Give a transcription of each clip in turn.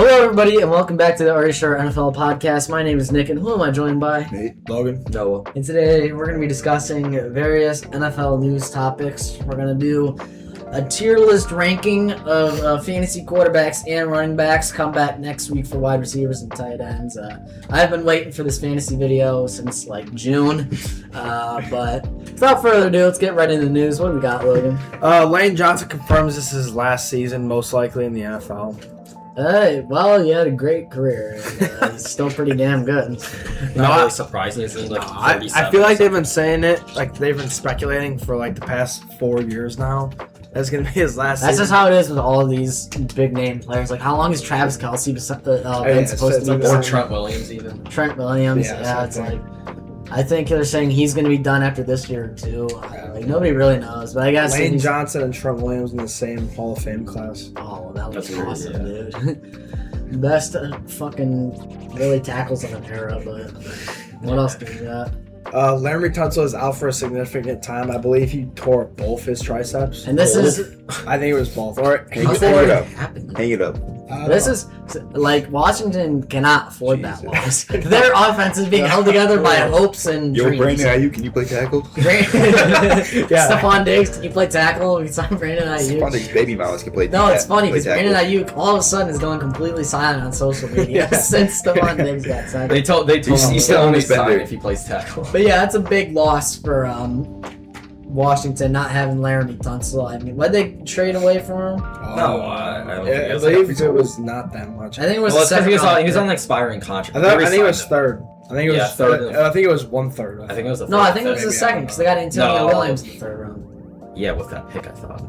Everybody, and welcome back to the Already Sure NFL podcast. My name is Nick, and who am I joined by? Nate, Logan, Noah. And today we're going to be discussing various NFL news topics. We're going to do a tier list ranking of fantasy quarterbacks and running backs. Come back next week for wide receivers and tight ends. I've been waiting for this fantasy video since like June, but without further ado, let's get right into the news. What do we got, Logan? Lane Johnson confirms this is his last season, most likely in the NFL. Well, he had a great career. And, he's still pretty damn good. Not really surprising. It's like I feel like they've been saying it, like they've been speculating for like the past 4 years now. That's gonna be his last season. That's just how it is with all of these big name players. Like, how long is Travis Kelce been supposed to be? Or Trent Williams, even. Trent Williams, yeah, it's like. I think they're saying he's going to be done after this year, too. Like, nobody really knows, but I guess... Lane Johnson and Trent Williams in the same Hall of Fame class. Oh, that was awesome, dude. Best fucking really tackles in an era, but what else do we got? Laremy Tunsil is out for a significant time. I believe he tore both his triceps. And this is... I think it was both. Or hang it up. Hang it up. This is like Washington cannot afford that loss. Their offense is being held together by hopes and dreams. Brandon Ayuk, can you play tackle? Stephon Diggs, can you play tackle? We signed Brandon Ayuk. Stephon Diggs' baby mouse can play. No, it's funny because Brandon Ayuk all of a sudden is going completely silent on social media since Stephon Diggs got signed. They told him he's still only sign if he plays tackle. But yeah, that's a big loss for Washington not having Laremy Tunsil. I mean, what did they trade away from him? No, I don't think I believe it was not that much. I think it was because he was on an expiring contract. I think it was third. I think it was third. I think it was 1/3. I think it was the No, I think it was the second because they got Antonio Williams in the third round. Yeah, with that pick, I thought.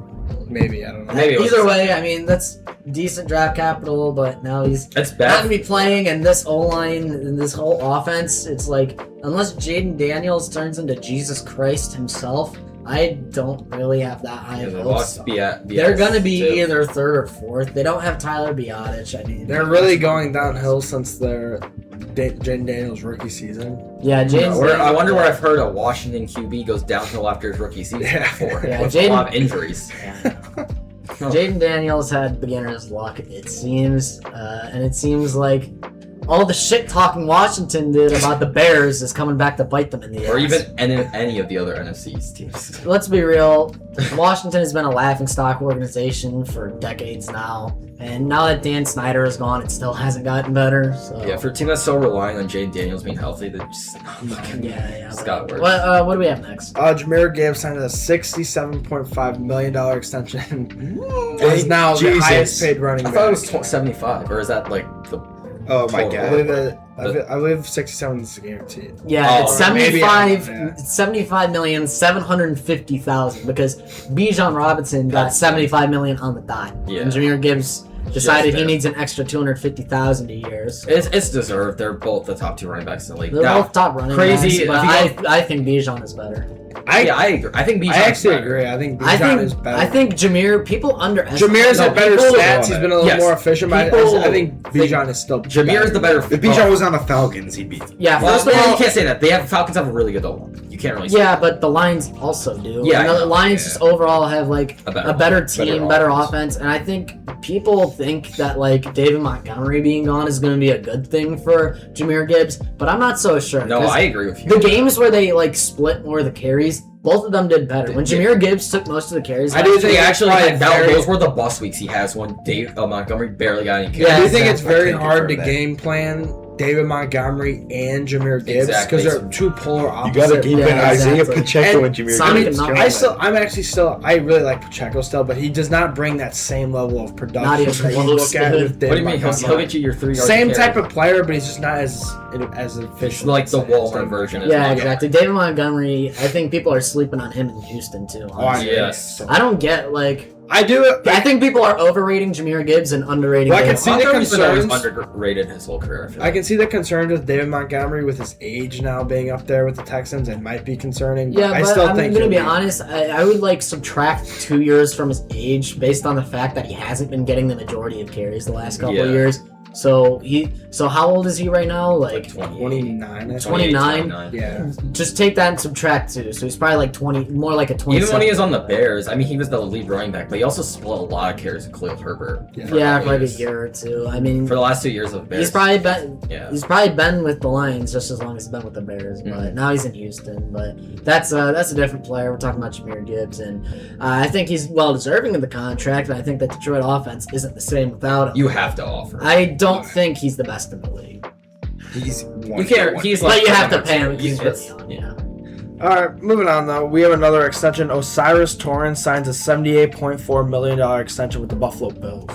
Maybe, I don't know. Maybe Either way, I mean, that's decent draft capital, but now he's It's not bad. going to be playing, and this O-line and this whole offense, it's like, unless Jaden Daniels turns into Jesus Christ himself, I don't really have that high of hopes. They're going to be either third or fourth. They don't have Tyler Biadasz. I mean, they're really going downhill since their Jaden Daniels rookie season. Yeah, Jaden. I wonder where I've heard a Washington QB goes downhill after his rookie season before. Yeah, with a lot of injuries. Yeah. Jaden Daniels had beginner's luck, it seems, and it seems like all the shit talking Washington did about the Bears is coming back to bite them in the ass. Or even any of the other NFC's teams. Let's be real. Washington has been a laughingstock organization for decades now. And now that Dan Snyder is gone, it still hasn't gotten better. So. Yeah, for a team that's so reliant on Jaden Daniels being healthy, they just it's got worse. What do we have next? Jameer Gibbs signed a $67.5 million extension. Is now the highest paid running back. I thought it was 75, or is that like the... Oh my god. I believe 67 is guaranteed. Yeah, it's $75 $75,750,000 because Bijan Robinson got $75 million on the dime. Yeah. And Jameer Gibbs decided he needs an extra $250,000 a year. So. It's deserved. They're both the top two running backs in the league. They're both top running crazy, backs, but I think Bijan is better. I agree. I think Bijan. I actually agree. I think Bijan is better. I think Jameer. People underestimate. Jameer's had better stats. He's been a little more efficient. But I think Bijan is still. Jameer is the better. If Bijan was on the Falcons, he'd beat them. Yeah. Well, first of all, you can't say that. Falcons have a really good O-line. You can't really. Say that. But the Lions also do. Yeah. And the Lions just overall have like a better team, better offense, and I think people think that like David Montgomery being gone is going to be a good thing for Jameer Gibbs, but I'm not so sure. No, I agree with you. The games where they like split more of the carries, both of them did better. When Jameer Gibbs took most of the carries, I do think actually those were the bust weeks he has when Montgomery barely got any carries. Yeah, I do think it's very hard to game plan David Montgomery and Jameer Gibbs because they're two polar opposites. You gotta keep in Isaiah Pacheco and Jameer Gibbs. I really like Pacheco still, but he does not bring that same level of production that you look at with David. What do you mean? He'll get you your 3 yards. Same type of player, but he's just not as efficient. It's like the Walmart version. Yeah, exactly. David Montgomery, I think people are sleeping on him in Houston too. Honestly. Yes. I don't get like I do. I think people are overrating Jahmyr Gibbs and underrating. Well, I can see the Montgomery's been always concerns. underrated his whole career. I can see the concerns with David Montgomery with his age now being up there with the Texans. It might be concerning. But Yeah, I but still I'm think gonna be honest. I would like subtract 2 years from his age based on the fact that he hasn't been getting the majority of carries the last couple of years. So how old is he right now? Like 29. 29. Yeah. Just take that and subtract 2. So he's probably like 20, more like a 20. Even when he was on the Bears, I mean, he was the lead running back, but he also split a lot of carries with Khalil Herbert. Yeah, for like a year or two. I mean, for the last 2 years of the Bears. he's probably been. Yeah. He's probably been with the Lions just as long as he's been with the Bears, but now he's in Houston. But that's a different player. We're talking about Jahmyr Gibbs, and I think he's well deserving of the contract. And I think the Detroit offense isn't the same without him. You have to offer. I don't think he's the best in the league. You can't. He's like. But you have to pay him. He's It's- really young. yeah. All right, moving on though. We have another extension. Osiris Torrance signs a $78.4 million extension with the Buffalo Bills.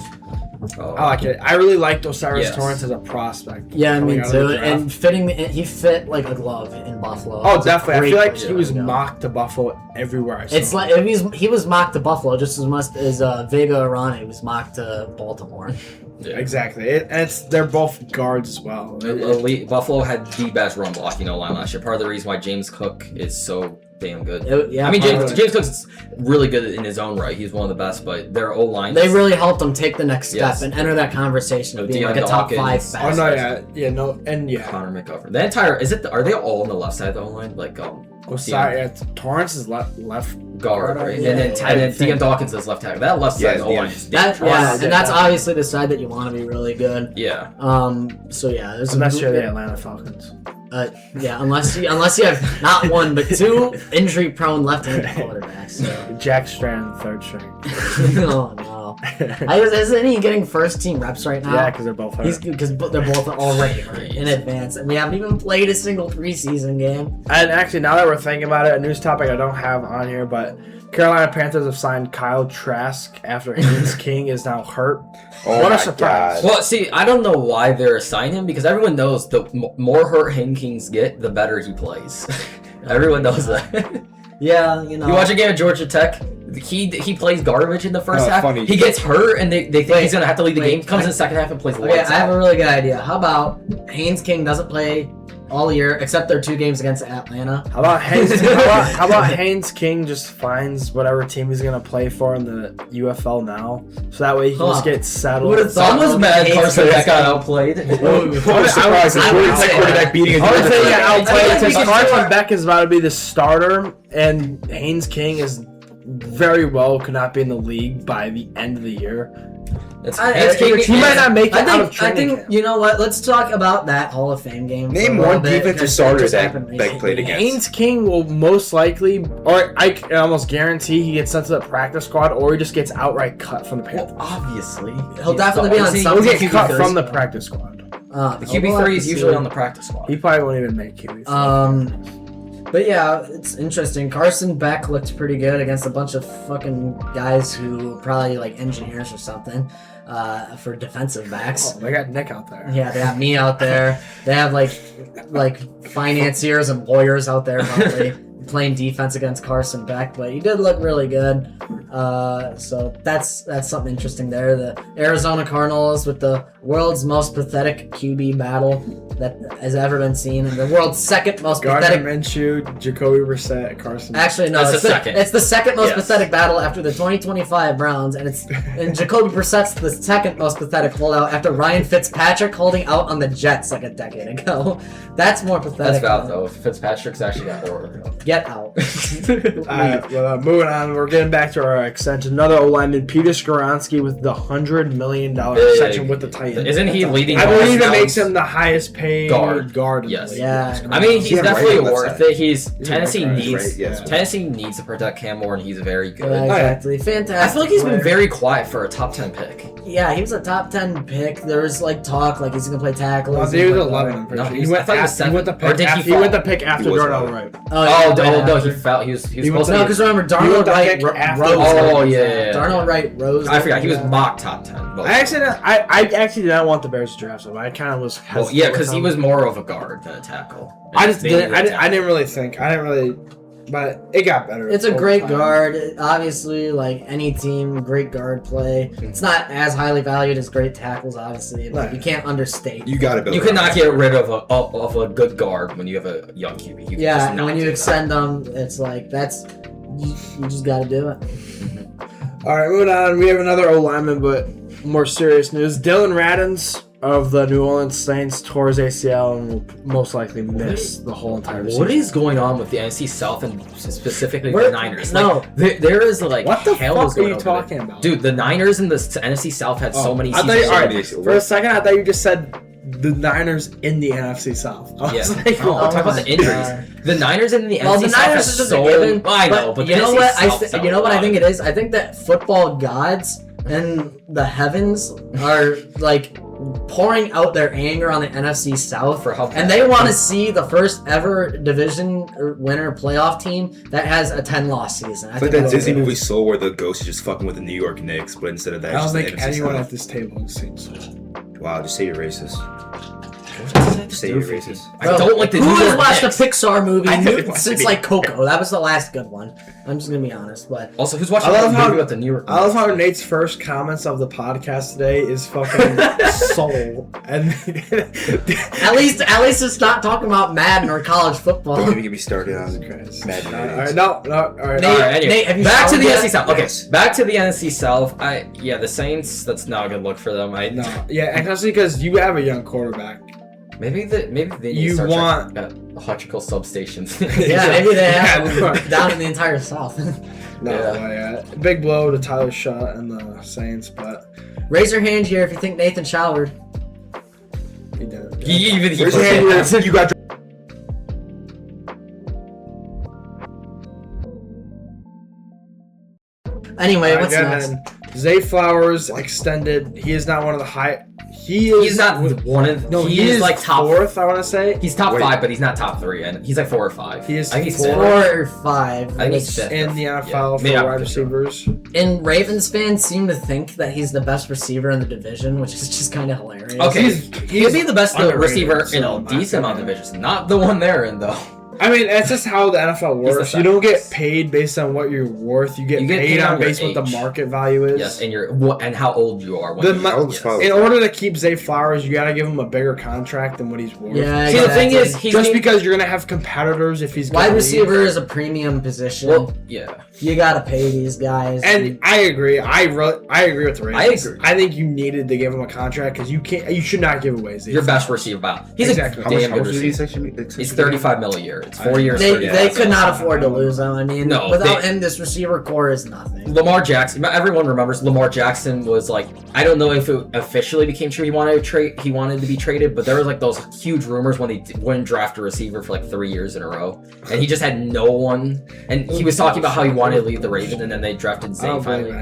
Oh. I like it. I really liked Osiris Yes. Torrance as a prospect. Yeah, coming me out of the too. draft. And he fit like a glove in Buffalo. Oh, It's a definitely. I great feel like player he was to go. mocked to Buffalo everywhere I saw. It's like he was mocked to Buffalo just as much as Vega Arane was mocked to Baltimore. Yeah. Exactly. They're both guards as well. Buffalo had the best run blocking line last year. Part of the reason why James Cook is so damn good. Yeah, I mean, probably. James Cook's really good in his own right. He's one of the best, but their O-line. They really helped him take the next step Yes. and enter that conversation of being like a top Dawkins. 5 back. Oh no, yeah. Connor McGovern. The entire are they all on the left side of the O-line? Like Torrance is left guard, right? Yeah, and then Deion Dawkins is left tackle. That left side of the O-line is And that's obviously the side that you want to be really good. yeah. So yeah, there's unless you're the Atlanta Falcons. Yeah, unless you have not one but 2 injury-prone left-handed quarterbacks. So. Jack Strand, third string. Oh no! Isn't he getting first-team reps right now? Yeah, because they're both hurt. Because they're both already hurt in advance, and we haven't even played a single preseason game. And actually, now that we're thinking about it, a news topic I don't have on here, but Carolina Panthers have signed Kyle Trask after Haynes King is now hurt. Oh what my a surprise! God. Well, see, I don't know why they're assigning him because everyone knows the more hurt Hayden Kings get, the better he plays. Everyone knows that. Yeah, you know. You watch a game at Georgia Tech. He plays garbage in the first half. funny. He gets hurt, and they think he's gonna have to lead the game. Comes in the second half and plays Okay, lights I have out. a really good idea. How about Haynes King doesn't play all year except their 2 games against Atlanta? How about Haynes King just finds whatever team he's gonna play for in the UFL now, so that way he can just get settled. Who would've thought- Someone's mad Haynes Carson King- Beck got outplayed. What a surprise. I would say quarterback beating a I would say Georgia outplayed I mean, because we can Carson start- Beck is about to be the starter, and Haynes King is very well could not be in the league by the end of the year. He might not make it out of training camp. You know what? Let's talk about that Hall of Fame game. for Name a little one bit, defensive because starter just that happened Beck recently. played against. Haynes King will most likely, or I can almost guarantee he gets sent to the practice squad, or he just gets outright cut from the Panthers. Obviously, He'll definitely be on He'll some get QB cut threes. from the practice squad. The QB3 is usually on the practice squad. He probably won't even make QB3. But yeah, it's interesting. Carson Beck looked pretty good against a bunch of fucking guys who probably like engineers or something for defensive backs. Oh, they got Nick out there. Yeah, they have me out there. They have like financiers and lawyers out there probably playing defense against Carson Beck, but he did look really good. So that's something interesting there. The Arizona Cardinals with the world's most pathetic QB battle that has ever been seen, and the world's second most Gardner pathetic. Minshew, Jacoby Brissett, Carson. Actually, no, That's it's the second. It's the second most Yes. pathetic battle after the 2025 Browns, and Jacoby Brissett's the second most pathetic holdout after Ryan Fitzpatrick holding out on the Jets like a decade ago. That's more pathetic. That's valid though. Fitzpatrick's actually got horrible. Get out. Moving on, we're getting back to our extension. Another O-lineman, Peter Skoronski, with the $100 million extension with the Titans. Isn't he leading? I believe it guards makes now? him the highest paid guard. In Yes. the league. Yeah. I mean, he's Yeah, definitely right, worth that's it. He's He's Tennessee right, needs right, yes. Tennessee needs to protect Cam Moore, and he's very good. Yeah, exactly. Fantastic. I feel like he's been player. very quiet for a top 10 pick. Yeah, he was a top 10 pick. There was like talk like he's gonna play tackle. Well, he's he was gonna play 11. guard. I'm pretty No, sure. he was- I thought he was He went the seven. Or pick. did he After, he went fall? the pick after He was Darnell 11. Wright. Oh, yeah, no, after. he fell. He was He supposed went No, to. because remember He Darnell went the Wright pick after- rose. Oh, yeah. Darnell Wright rose. I forgot he was mock top 10. But, I actually did not want the Bears to draft him. I kind of was. well, hesitant yeah, with because he him. was more of a guard than a tackle. I just They didn't. needed a I didn't really think. I didn't really. But it got better. It's a great guard. Obviously, like any team, great guard play. It's not as highly valued as great tackles, obviously. But you can't understate. You got to build. You cannot get rid of a good guard when you have a young QB. And when you extend them, it's like you just got to do it. All right, moving on. We have another O-lineman, but more serious news. Dylan Radins of the New Orleans Saints tore his ACL and will most likely miss the whole entire season. What is going on with the NFC South and specifically the Niners? There is like what the fuck are you talking about, dude? The Niners and the NFC South had so many seasons. For a second, I thought you just said the Niners in the NFC South. I'm talking about the injuries. The Niners in the NFC South have so. I know, but you know what? You know what I think it is. I think that football gods and the heavens are like pouring out their anger on the NFC South, and they want to see the first ever division winner playoff team that has a 10-loss season. It's like that Disney movie Soul where the ghost is just fucking with the New York Knicks, but instead of that, I don't think anyone at this table has seen Soul. Wow, just say you're racist. Say you're racist. I don't like the New York Who has watched Knicks? a Pixar movie since like Coco? That was the last good one. I'm just gonna be honest, but also who's watching a movie about the New York Knicks? I love how Nate's first comments of the podcast today is fucking Soul, and at least it's not talking about Madden or college football. Don't even get me started on Madden. All right, no, all right. Nate, have you back to the NFC South. Okay, back to the NFC South. The Saints. That's not a good look for them. Especially because you have a young quarterback. Maybe they need to start electrical substations. Maybe they have down in the entire South. Big blow to Tyler Shutt and the Saints, but raise your hand here if you think Nathan showered. He did. Raise your hand here. You got. Anyway, what's next? Zay Flowers extended. He is not one of the high. He's not one of. No, he is like top fourth. I want to say he's top 5, but he's not top 3, and he's like 4 or 5. He is. I think he's 4 or 5. I think he's fifth in the NFL for wide receivers. And Ravens fans seem to think that he's the best receiver in the division, which is just kind of hilarious. Okay, he'd be the best receiver in a decent amount of divisions, not the one they're in though. I mean, that's just how the NFL works. You don't get paid based on what you're worth. You get paid on based on what the market value is. Yes, and how old you are. In order to keep Zay Flowers, you got to give him a bigger contract than what he's worth. Yeah, see, the thing is, just because you're gonna have competitors if he's wide receiver is a premium position. Well, yeah, you got to pay these guys. And I agree. I agree with the Ravens. I think you needed to give him a contract because you should not give away Zay. Your best receiver. He's a damn good receiver. He's $35 million a year. It's 4 years. They could not afford to lose him. I mean, without him, this receiver core is nothing. Lamar Jackson. Everyone remembers Lamar Jackson was like, I don't know if it officially became true. He wanted to be traded, but there was like those huge rumors when they wouldn't draft a receiver for like 3 years in a row, and he just had no one. And he was talking about how he wanted to leave the Ravens, and then they drafted Zay finally.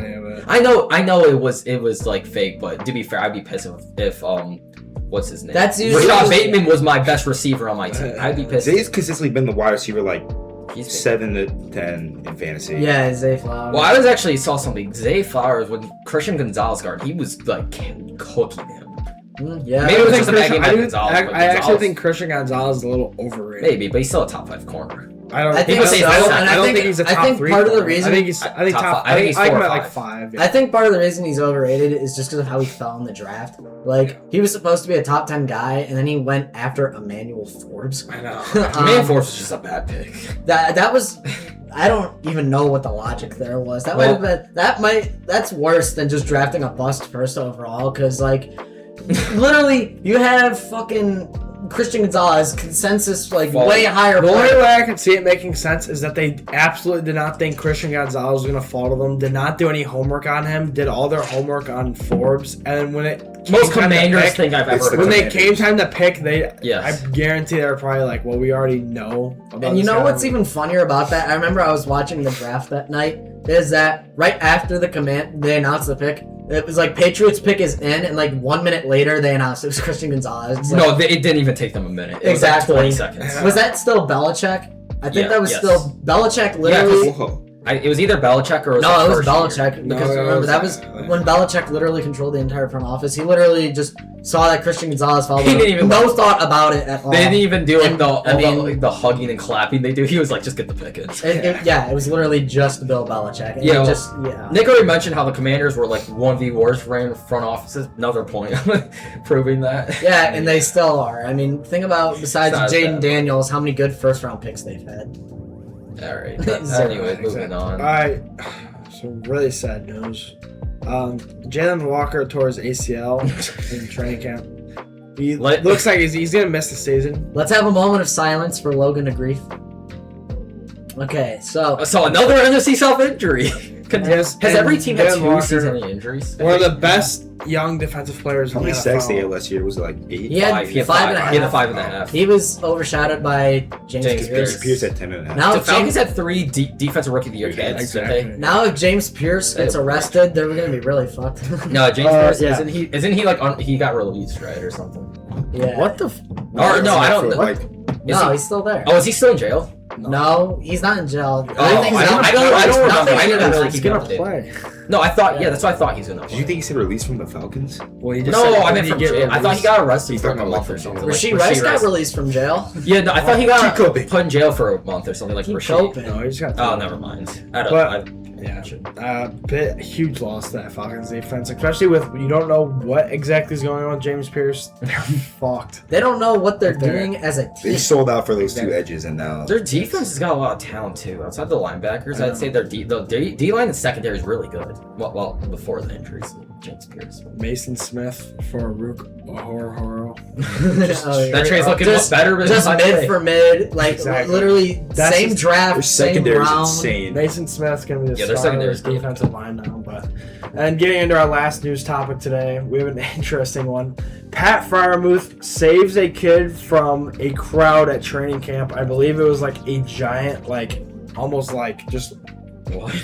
I know it was like fake, but to be fair, I'd be pissed if what's his name? Rashad Bateman was my best receiver on my team. I'd be pissed. Zay's consistently been the wide receiver like 7 to 10 in fantasy. Yeah, Zay Flowers. Well, I saw something. Zay Flowers when Christian Gonzalez guard, he was like cooking him. Yeah, maybe it was just a bad game by Gonzalez. I actually think Christian Gonzalez is a little overrated. Maybe, but he's still a top 5 corner. I don't think he's a top 3. Part of the reason I think he's 4 or 5. I think part of the reason he's overrated is just because of how he fell in the draft. Like he was supposed to be a top 10 guy, and then he went after Emmanuel Forbes. I know. Emmanuel Forbes was just a bad pick. That was. I don't even know what the logic there was. That might have been. That's worse than just drafting a bust first overall, because like, literally, you have fucking Christian Gonzalez consensus way higher. The only way I can see it making sense is that they absolutely did not think Christian Gonzalez was going to fall to them. Did not do any homework on him. Did all their homework on Forbes, and when it most Commanders thing I've ever heard. When they came time to pick, I guarantee they were probably like, well, we already know about. And you know what's even funnier about that? I remember I was watching the draft that night. Is that right after they announced the pick? It was like Patriots pick is in, and like 1 minute later they announced it was Christian Gonzalez. No, it didn't even take them a minute. It exactly. was like 20 seconds. Was that still Belichick? I think that was still Belichick. Literally, It was either Belichick or it was first Belichick year. because remember that was when Belichick literally controlled the entire front office. He literally just saw that Christian Gonzalez fouled. He didn't even thought about it at all. They didn't even do like And, the hugging and clapping they do. He was like, just get the Pickens. It was literally just Bill Belichick. And Nick already mentioned how the Commanders were like 1v wars for front offices. Another point proving that. Yeah, and they still are. I mean, think about besides Jaden bad. Daniels, how many good first round picks they've had. All right. Anyway, moving on. All right. Some really sad news. Jalen Walker tore his ACL in training camp. He looks like he's gonna miss the season. Let's have a moment of silence for Logan to grief. Okay, so another NFC South injury. Has every team had two season injuries? One of the best young defensive players. How many sacks did he have last year? Was it like 8? He had 5.5. He had 5.5. He was overshadowed by James Pierce. Pierce had 10.5. Now the Falcons had 3 defensive rookie of the year kids. Exactly. Now if James Pierce gets arrested, they're gonna be really fucked. No, James Pierce isn't he like he got released, right, or something? Yeah. What the? Or no, I don't know. No, he's still there. Oh, is he still in jail? No, he's not in jail. I don't remember. I didn't really He's keep gonna up to date. play. No, I thought that's what I thought he was gonna play. Did you think he said released from the Falcons? Well, he just No, I meant from jail. I thought he got arrested for like a month or something. Rasheed Rice got released from jail. Yeah, no, I thought he got put in jail for a month or something like Rasheed. No, he just got. Oh, never mind. Huge loss to that Falcons defense, especially with you don't know what exactly is going on with James Pierce. They're fucked. They don't know what they're doing as a team. They sold out for those 2 edges, and now their defense has got a lot of talent too. Outside the linebackers, I'd say their D line and secondary is really good. Well, before the injuries, James Pierce, Mason Smith for Rook Horror. That trade's looking better. Just mid for mid, like literally same draft, same round. Insane. Mason Smith's gonna be the their secondary defensive line now. And getting into our last news topic today, we have an interesting one. Pat Freiermuth saves a kid from a crowd at training camp. I believe it was like a giant, like almost like just what?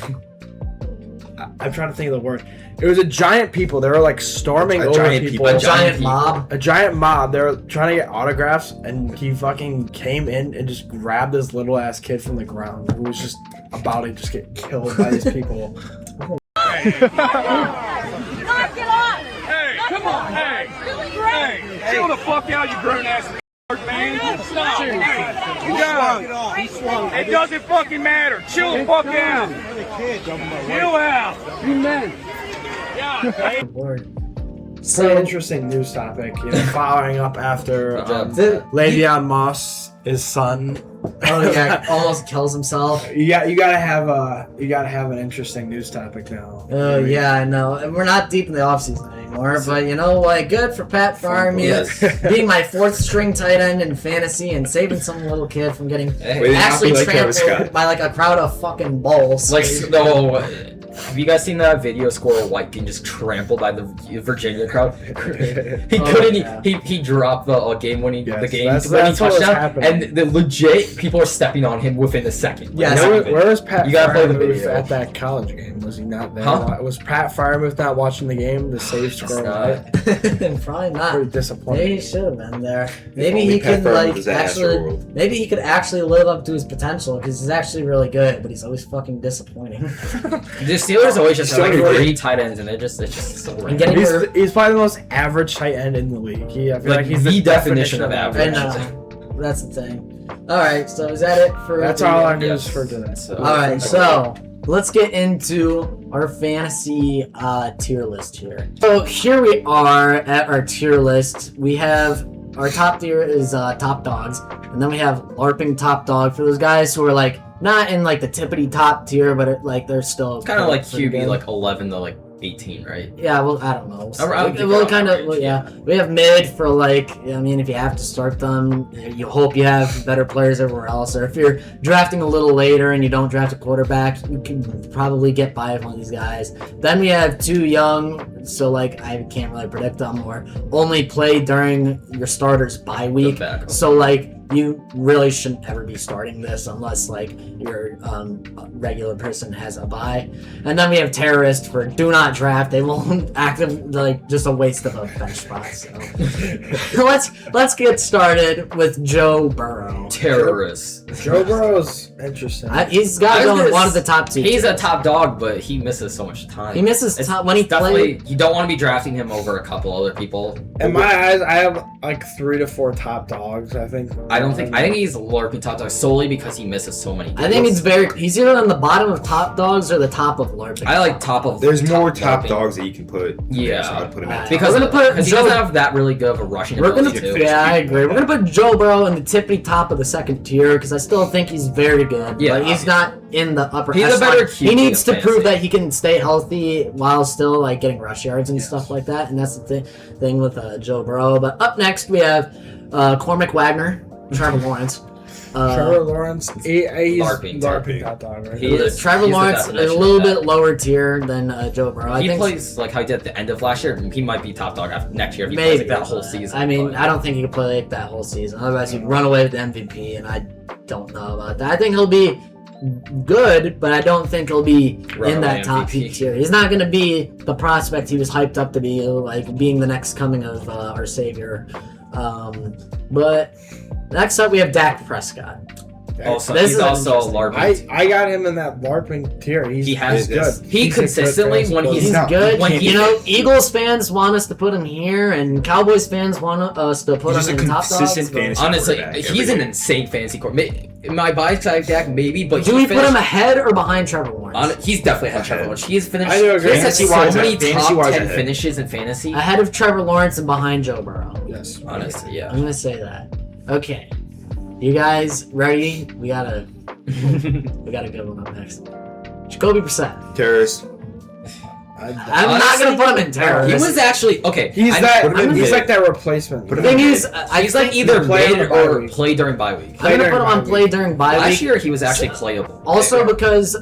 I'm trying to think of the word. It was a giant people. They were like storming over people. A giant mob. A giant mob. They were trying to get autographs, and he fucking came in and just grabbed this little ass kid from the ground who was just about to just get killed by these people. Knock it off! Hey, come on, hey, chill the fuck out, you grown ass man. Stop. Hey, he swung. It doesn't fucking matter. Chill the fuck out. Chill out. You men. Yeah. So interesting news topic. Following up after Le'Veon Moss, his son. Oh yeah, almost kills himself. You gotta have an interesting news topic now. Oh yeah, I know. We're not deep in the offseason anymore, but you know what? Good for Pat Freiermuth being my 4th string tight end in fantasy and saving some little kid from getting actually trampled by like a crowd of fucking bulls. Like no. Have you guys seen that video Squirrel White being just trampled by the Virginia crowd? He dropped the game-winning touchdown, and the legit people are stepping on him within a second. Yeah, where was Pat? You gotta play the Freiermuth video at that college game. Was he not there? Huh? Was Pat Freiermuth not watching the game to save Squirrel White? Probably not. Pretty disappointing. Maybe he should have been there. Maybe he could maybe he could actually live up to his potential because he's actually really good, but he's always fucking disappointing. The Steelers always just have like 3 tight ends, and it's just so random. He's probably the most average tight end in the league. I feel like he's the definition of average. That's the thing. All right, so is that it for? That's all our news for today. All right, so let's get into our fantasy tier list here. So here we are at our tier list. We have our top tier is top dogs, and then we have LARPing top dog for those guys who are like not in like the tippity top tier, but like they're still kind of like QB like 11 to like 18, right? Yeah, well, I don't know. We'll kind of, yeah. We have mid for like, I mean, if you have to start them, you hope you have better players everywhere else. Or if you're drafting a little later and you don't draft a quarterback, you can probably get by with one of these guys. Then we have 2 young so like I can't really predict them, or only play during your starter's bye week. So like you really shouldn't ever be starting this unless like your regular person has a bye. And then we have Terrorist for do not draft. They won't active, like just a waste of a bench spot. So let's get started with Joe Burrow. Terrorist. Joe Burrow's interesting. He's got to go in one of the top 2. He's a top dog, but he misses so much time. He misses when he plays. You don't want to be drafting him over a couple other people. In my eyes, I have like 3 to 4 top dogs. I think he's LARPing top dog solely because he misses so many games. I think he's either on the bottom of top dogs or the top of LARPing. I like top of. There's more top dogs that you can put. Yeah, so I'd put him at because he doesn't have that really good of a rushing ability too. Yeah, I agree. We're gonna put Joe Burrow in the tippity top of the second tier because I still think he's very good. Yeah, but he's not in the upper. He's echelon. a better QB. He needs to prove that he can stay healthy while still like getting rush yards and stuff like that. And that's the thing with Joe Burrow. But up next we have Cormac Wagner, Trevor Lawrence. Trevor Lawrence, he's LARPing top dog, right? Trevor Lawrence is a little bit lower tier than Joe Burrow. If he plays like how he did at the end of last year, he might be top dog after next year if he plays like that whole season. I mean, I don't think he could play like that whole season. Otherwise, he'd run away with the MVP, and I don't know about that. I think he'll be good, but I don't think he'll be in that top tier. He's not going to be the prospect he was hyped up to be, like being the next coming of our savior. But next up, we have Dak Prescott. He's also LARPing. I got him in that LARPing tier. He's good. He consistently when he's good. Eagles fans want us to put him here, and Cowboys fans want us to put him in top dogs. Honestly, he's an insane fantasy quarterback. My bias side Dak maybe, but do we put him ahead or behind Trevor Lawrence? He's definitely ahead of Trevor Lawrence. He's finished. I do agree. He's had so many top 10 finishes in fantasy. Ahead of Trevor Lawrence and behind Joe Burrow. Yes, honestly, yeah. I'm gonna say that. Okay. You guys ready? We got a good one up next. Jacoby Brissett. Terrorist. I'm not gonna put him in terrorist. He was actually okay. He's like that replacement. The thing is, he's like either mid or play during bye week. I'm gonna put him on play during bye week. Last year he was actually playable. Also because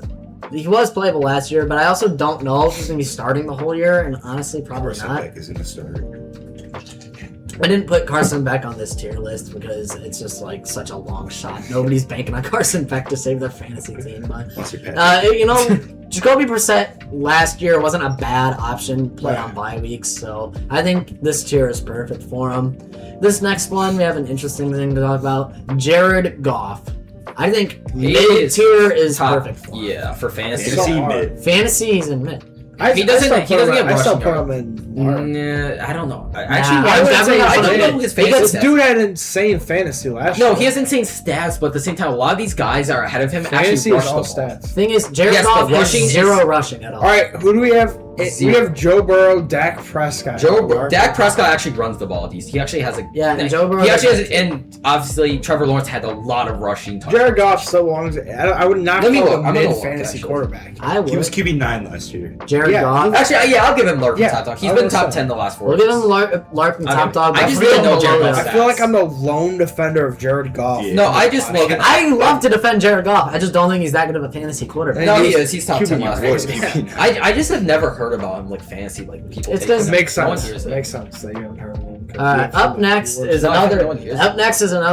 he was playable last year, but I also don't know if he's gonna be starting the whole year, and honestly, probably not. Beck is gonna start. I didn't put Carson Beck on this tier list because it's just like such a long shot. Nobody's banking on Carson Beck to save their fantasy team. But Jacoby Brissett last year wasn't a bad option play on bye weeks, so I think this tier is perfect for him. This next one, we have an interesting thing to talk about. Jared Goff. I think mid tier is perfect for him. Yeah, for fantasy. Fantasy, he's in mid. He doesn't get I still rushing put him in. I don't know. I don't know his fantasy stats. Dude had insane fantasy last year. No, he has insane stats, but at the same time, a lot of these guys are ahead of him. Fantasy actually all stats. Thing is, Jared Goff has zero rushing at all. All right, who do we have? We have Joe Burrow, Dak Prescott. Dak Prescott actually runs the ball. He actually has a and Joe Burrow. He actually has, and obviously Trevor Lawrence had a lot of rushing time. Jared Goff so long. I would not call him a mid fantasy quarterback. I would. He was QB9 last year. Jared Goff. Actually, I'll give him LARPing top dog. He's been top 10 the last 4 years. We'll give him LARPing top dog. I just didn't know Jared Goff. I feel like I'm the lone defender of Jared Goff. No, Logan. I love to defend Jared Goff. I just don't think he's that good of a fantasy quarterback. No, he is. He's top 10 last 4 years. I just have never heard about him like fantasy. Like people it's because it makes sense. It makes sense that you haven't heard of him. Up next is another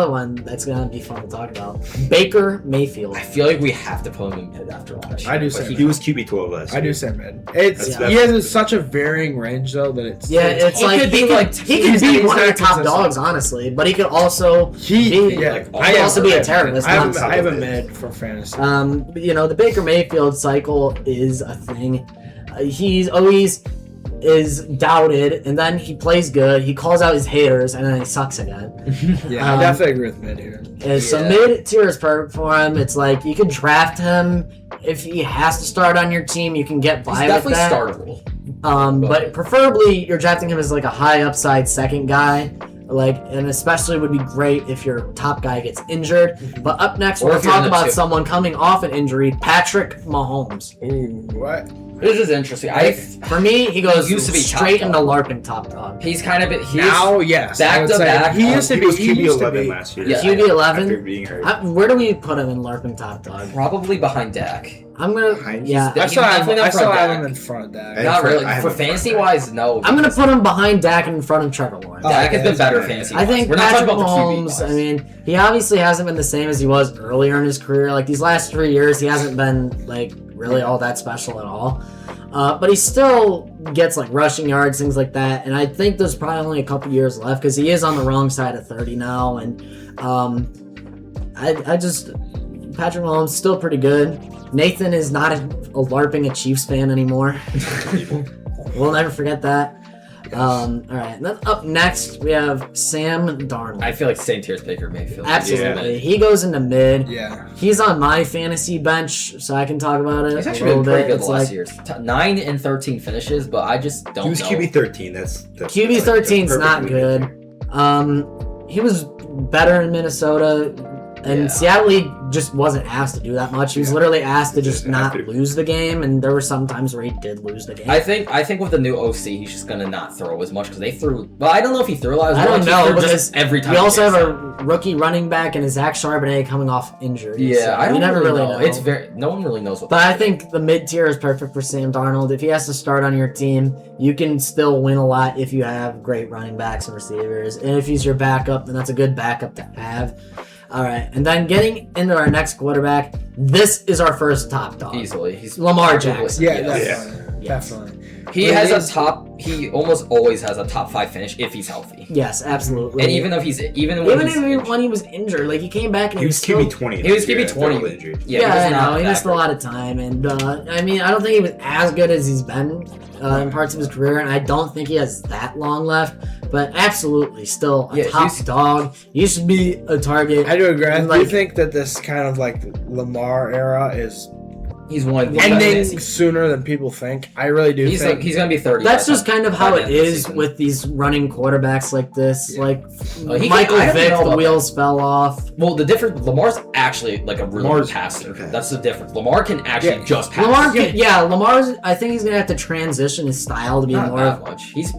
one that's gonna be fun to talk about. Baker Mayfield. I feel like we have to put him in mid after last year. I do say he was QB12 last year. I do say mid. He has such a varying range though that it's it's like he could be one of the top dogs honestly, but he could also be a terrorist. I have a mid for fantasy. The Baker Mayfield cycle is a thing. He's always is doubted, and then he plays good. He calls out his haters, and then he sucks again. I definitely agree with mid here. So mid tier is perfect for him. It's like you can draft him if he has to start on your team. You can get by with that. He's definitely startable. But preferably you're drafting him as like a high upside second guy. And especially would be great if your top guy gets injured. But up next, we'll talk about someone coming off an injury, Patrick Mahomes. Ooh, what? This is interesting. For me, he goes used to be straight into LARPing top dog. He's kind of yes. Back to back. He used to be QB 11 last year. Yeah. QB 11. After being hurt. Where do we put him in LARPing top dog? Probably behind Dak. I'm gonna. Yeah. I still have Dak. him in front of Dak. Not really. For fantasy wise, no. I'm gonna put him behind Dak and in front of Trevor Lawrence. Dak has been better fantasy. I think we're not Patrick talking about Mahomes. the QB. I mean, he obviously hasn't been the same as he was earlier in his career. Like these last 3 years, he hasn't been like really all that special at all. But he still gets like rushing yards, things like that. And I think there's probably only a couple years left because he is on the wrong side of 30 now. And I just Patrick Mahomes still pretty good. Nathan is not a LARPing a Chiefs fan anymore. We'll never forget that. All right, and then up next we have Sam Darnold. I feel like same tier as Baker Mayfield. Absolutely, he goes into mid. Yeah, he's on my fantasy bench, so I can talk about it. He's actually been pretty good the last like, years. 9 and 13 finishes, but I just don't know. He was QB 13. That's QB 13's not good. He was better in Minnesota. And Seattle, he just wasn't asked to do that much. He was literally asked to just not lose the game, and there were some times where he did lose the game. I think with the new OC, he's just gonna not throw as much because they threw. Well, I don't know if he threw a lot. I don't know because every time we also have a rookie running back and Zach Charbonnet coming off injury. Yeah, so I don't never really know. It's no one really knows what. But I think the mid tier is perfect for Sam Darnold. If he has to start on your team, you can still win a lot if you have great running backs and receivers. And if he's your backup, then that's a good backup to have. All right, and then getting into our next quarterback, this is our first top dog. Easily, he's Lamar Jackson. Yeah, definitely. He has a top. He almost always has a top 5 finish if he's healthy. Yes, absolutely. And even when he was injured, like he came back and he was QB 20. He was QB 20. Yeah, I know. He missed a lot of time, and I mean, I don't think he was as good as he's been in parts of his career, and I don't think he has that long left. But absolutely, still a top dog. You should be a target. I do agree. I do think that this kind of like Lamar era is he's one ending sooner than people think. I really do think he's gonna be 30. That's just kind of how it is with these running quarterbacks like this. Yeah. Like Michael Vick, the wheels fell off. Well, the difference, Lamar's actually like a really good passer. Okay. That's the difference. Lamar can actually just pass. Lamar's. I think he's gonna have to transition his style to be not more. That much. He's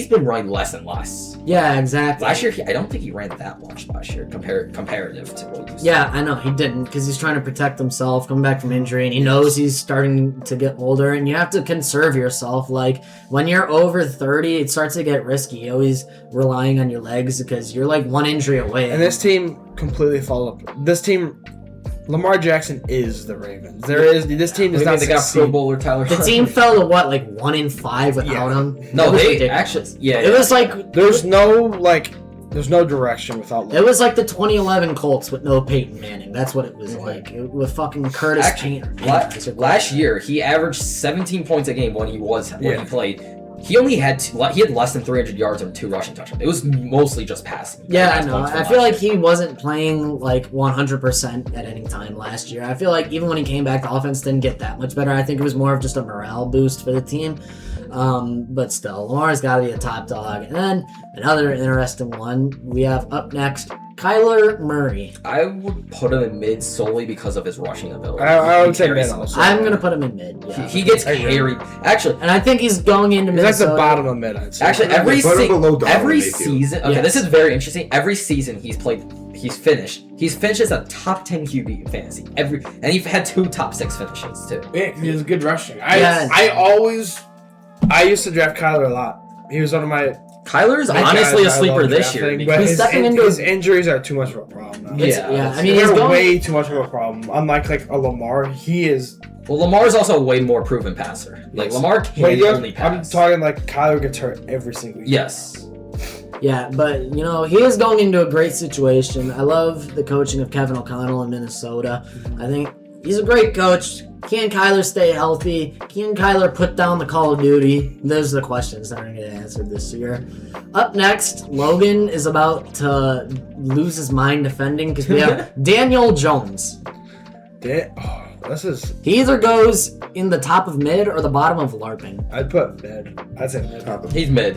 been running less and less. Yeah, exactly. Last year, I don't think he ran that much last year comparative to what he used. Yeah, I know he didn't because he's trying to protect himself, coming back from injury, and he knows he's starting to get older, and you have to conserve yourself. Like when you're over 30, it starts to get risky. You're always relying on your legs because you're like one injury away. And this team completely followed up. This team, Lamar Jackson is the Ravens. This team is not. They got Pro Bowler Tyler. The team fell to what, like 1-5 without him? No, they actually. Yeah, it was like there's no direction without Lamar. It was like the 2011 Colts with no Peyton Manning. That's what it was like. With fucking Curtis Painter. Last year, he averaged 17 points a game when he played. He only had he had less than 300 yards and 2 rushing touchdowns. It was mostly just passing. Yeah, I know. I feel like he wasn't playing like 100% at any time last year. I feel like even when he came back, the offense didn't get that much better. I think it was more of just a morale boost for the team. But still, Lamar's got to be a top dog. And then another interesting one we have up next, Kyler Murray. I would put him in mid solely because of his rushing ability. I would say mid also. I'm going to put him in mid. Yeah. He gets carried. Actually, and I think he's going into Minnesota. That's the bottom of mid, I'd say. Actually, every season. Okay, this is very interesting. Every season he's finished. He's finished as a top 10 QB in fantasy. And he's had 2 top 6 finishes too. Yeah, he has good rushing. I used to draft Kyler a lot. He was one of my. Kyler is honestly a sleeper this year. But his injuries are too much of a problem now. Yeah. I mean, he's way too much of a problem. Unlike like a Lamar, he is. Well, Lamar's also a way more proven passer. Like Lamar can only pass. I'm talking like Kyler gets hurt every single year. Yes. Yeah, but he is going into a great situation. I love the coaching of Kevin O'Connell in Minnesota. I think he's a great coach. Can Kyler stay healthy? Can Kyler put down the Call of Duty? Those are the questions that are going to get answered this year. Up next, Logan is about to lose his mind defending because we have Daniel Jones. He either goes in the top of mid or the bottom of LARPing. I'd put mid. I'd say mid. He's mid.